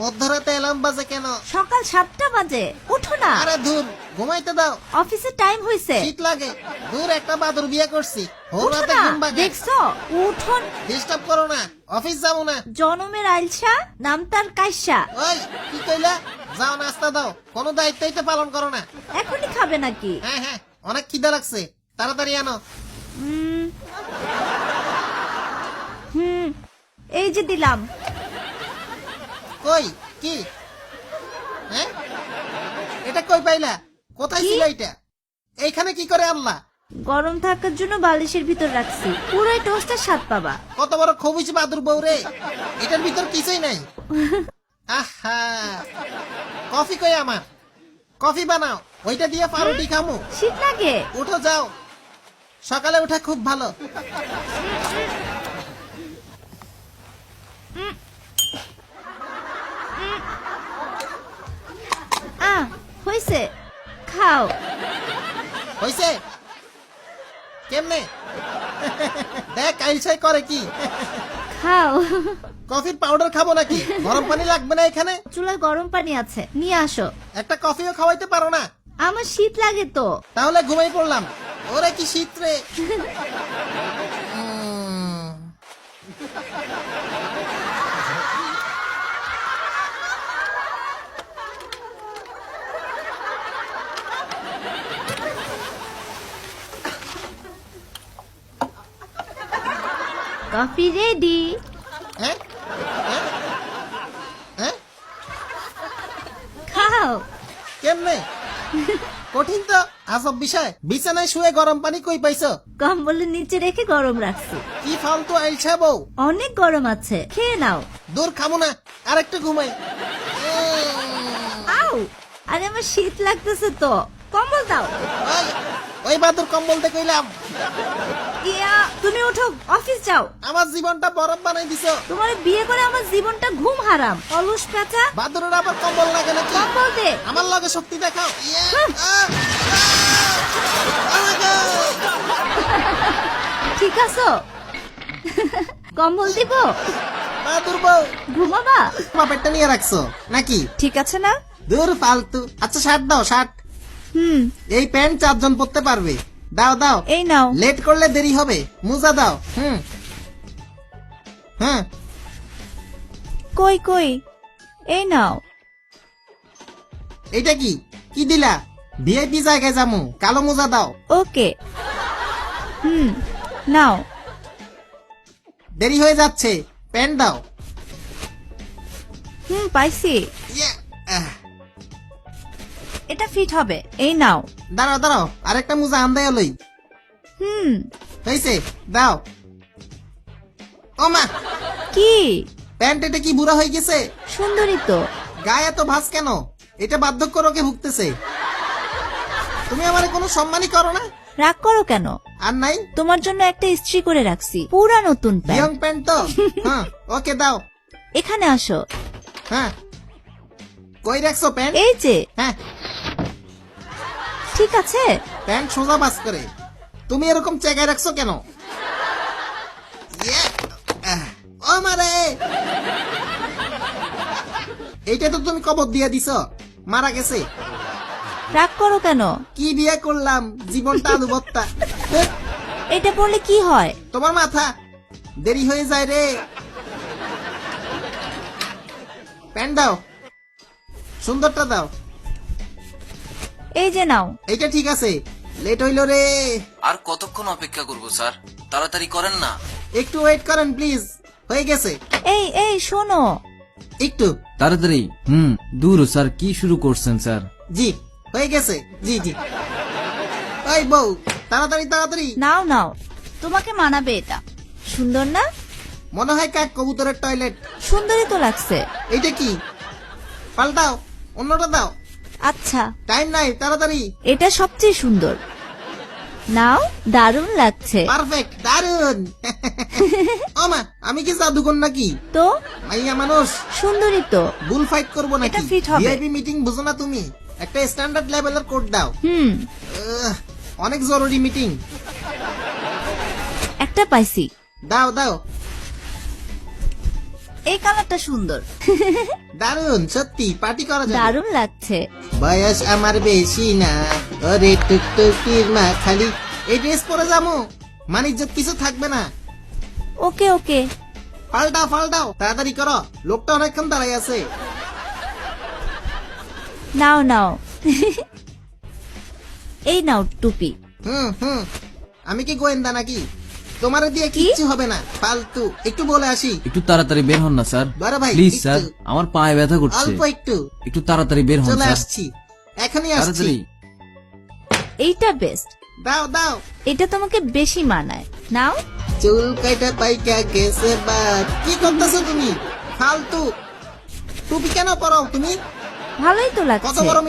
মধ্যরাতে অ্যালার্ম বাজে কেন? সকাল 7টা বাজে, উঠো না। আরে ধুর, ঘুমাইতে দাও। অফিসের টাইম হইছে। শীত লাগে। দূর, একটা বাদুর বিয়ে করছি। উঠো রাতে না, ঘুম ভাঙে। দেখছো? উঠুন। ডিস্টার্ব করো না, অফিস যাবো না। জনমের আইলসা, নাম তার কাইসা। ওই কি কইলা? যাও নাস্তা দাও, কোনো দায়িত্বই তো পালন করো না। এখনই খাবে নাকি? হ্যাঁ হ্যাঁ, অনেক খিদা লাগছে, তাড়াতাড়ি আনো। এই যে দিলাম। কই কি? হ্যাঁ, এটা কই পাইলা? কোথায় কি? ছিল এটা? এইখানে কি করে আনলা? গরম থাকার জন্য বালিশের ভিতর রাখছি, পুরাই টোস্টের স্বাদ পাবা। কত বড় খবিস বাদুর বউ রে, এটার ভিতর কিছুই নাই। আহা, কফি কই আমার? কফি বানাও, ওইটা দিয়ে পাউরুটি খামু। শীত লাগে। উঠো যাও, সকালে উঠা খুব ভালো। হইছে, খাও। হইছে? কেমনে? দেখ আইলসাই করে কি। খাও। কফির পাউডার খাবো নাকি? গরম পানি লাগবে না এখানে? চুলায় গরম পানি আছে, নিয়ে আসো। একটা কফিও খাওয়াইতে পারো না? আমার শীত লাগে তো। তাহলে ঘুমাই পড়লাম। ওরে কি শীত রে। Coffee ready. হ্যাঁ হ্যাঁ হ্যাঁ, খাও। কেমনে? কঠিন তো, আজব বিষয়। বিছানায় শুয়ে গরম পানি কই পাইছো? কম্বলের নিচে রেখে গরম রাখছি। কি ফালতু আইলছা বউ। অনেক গরম আছে, খেয়ে নাও। দূর, খামো না, আরেকটু ঘুমাই। আউ, আরে আমার শীত লাগতেছে তো, কম্বল দাও। ওই, ওই বাদুর কম্বল দিয়ে কইলাম। ইয়া, তুমি উঠো, অফিস যাও। আমার জীবনটা বরফ বানাই দিছো। তোমার বিয়ে করে আমার জীবনটা ঘুম হারাম। অলস পেঁচা। বাদুরের আবার কম্বল লাগে নাকি? কম্বল দে। আমার লগে শক্তি দেখাও। ঠিক আছো? কম্বল দিব? বাদুর বউ, ঘুমাবা? তোমার পেটটা নিয়ে রাখছো নাকি? ঠিক আছে না? দূর ফালতু। আচ্ছা শার্ট দাও, শার্ট। এই প্যান্ট 4 জন পরতে পারবে। দাও দাও। এই নাও। লেট করলে দেরি হবে। মোজা দাও। হ্যাঁ, কই কই, এই নাও। এটা কি কি দিলা? ভিআইপি জায়গায় যামু, কালো মোজা দাও। ওকে। নাও। দেরি হয়ে যাচ্ছে, প্যান্ট দাও। পাইছি। ইয়ে, আহ, এটা ফিট হবে, এই নাও। দাঁড়াও দাঁড়াও, আরেকটা মোজা আন্দায় লই। হয়েছে, দাও। ও মা, কি? প্যান্ট এটা কি বুড়া হয়ে গেছে? সুন্দরী তো। গায়ে এত ভাঁজ কেন? এটা বার্ধক্য রোগে ভুগতেছে। তুমি আমারে কোনো সম্মানই করো না। রাগ করো কেন? আর নাই, তোমার জন্য একটা ইস্ত্রি করে রাখছি, পুরা নতুন ইয়ং প্যান্ট। প্যান্ট তো। হ্যাঁ, ওকে দাও। এখানে আসো। হ্যাঁ, কই রাখছো প্যান্ট? এই যে। হ্যাঁ, ঠিক আছে। প্যান্ট সোজা বাস করে। তুমি এরকম চেকায় রাখছো কেন? ইয়ে, ও মারে, এইটা তো তুমি কবর দিয়ে দিছো, মারা গেছে। রাগ করো কেন? কি বিয়ে করলাম, জীবনটা আলুবত্তা। এটা পড়লে কি হয়? তোমার মাথা, দেরি হয়ে যায় রে। প্যান্ট দাও, সুন্দরটা দাও। এই যে নাও। এইটা ঠিক আছে, লেট হইল রে। আর কতক্ষণ অপেক্ষা করব স্যার, তাড়াতাড়ি করেন না। একটু ওয়েট করেন প্লিজ, হয়ে গেছে। এই শোনো। একটু, তাড়াতাড়ি। দূর স্যার, কি শুরু করছেন স্যার? জি হয়ে গেছে, জি জি। ওই বউ, তাড়াতাড়ি তাড়াতাড়ি। নাও নাও, তোমাকে মানাবে এটা। সুন্দর না? মনে হয় কাক কবুতরের টয়লেট। সুন্দরই তো লাগছে। এইটা কি? পাল্টাও, অন্যটা দাও। আচ্ছা, টাইম নাই, তাড়াতাড়ি। এটা সবচেয়ে সুন্দর। নাও, দারুণ লাগছে পারফেক্ট, দারুন। ওমা, আমি কি জাদুকর নাকি? তো। মাইয়া মানুষ, সুন্দরী তো। বুল ফাইট করবো নাকি? এটা fit হবে। ভিআইপি মিটিং বুঝো না তুমি? একটা স্ট্যান্ডার্ড লেভেলের কোড দাও। অনেক জরুরি মিটিং। একটা পাইছি। দাও দাও। এই কালারটা সুন্দর। দারুন, সত্যি পার্টি করা যাবে। দারুণ লাগছে। বয়স আমার বেশি না, ওরে টুকটুকির মা খালি। এই ড্রেস পরে যাবো, মানিজ্জত কিছু থাকবে না। ওকে ওকে। পাল্টাও পাল্টাও, তাড়াতাড়ি করো, লোকটা অনেকক্ষণ দাঁড়াই আছে। নাও নাও। এই নাও টুপি। হুম, আমি কি গোয়েন্দা নাকি? তোমারে দিয়ে কি? কিচ্ছু হবে না, ফালতু। একটু বলে আসি। একটু তাড়াতাড়ি বের হন না স্যার, বড় ভাই, প্লিজ একটু। স্যার, আমার পায়ে ব্যথা করছে। অল্প একটু। একটু তাড়াতাড়ি বের হন চলে স্যার, আসছি, এখনই আসছি। তাড়াতাড়ি। এইটা বেস্ট। দাও দাও। এটা তোমাকে বেশি মানায়। নাও। চুল কাইটা পাইকা গেছে বাদ। কি করতেছো তুমি? ফালতু। টুপি কেন পরো তুমি? ভালোই তো কত লাগছে। বড়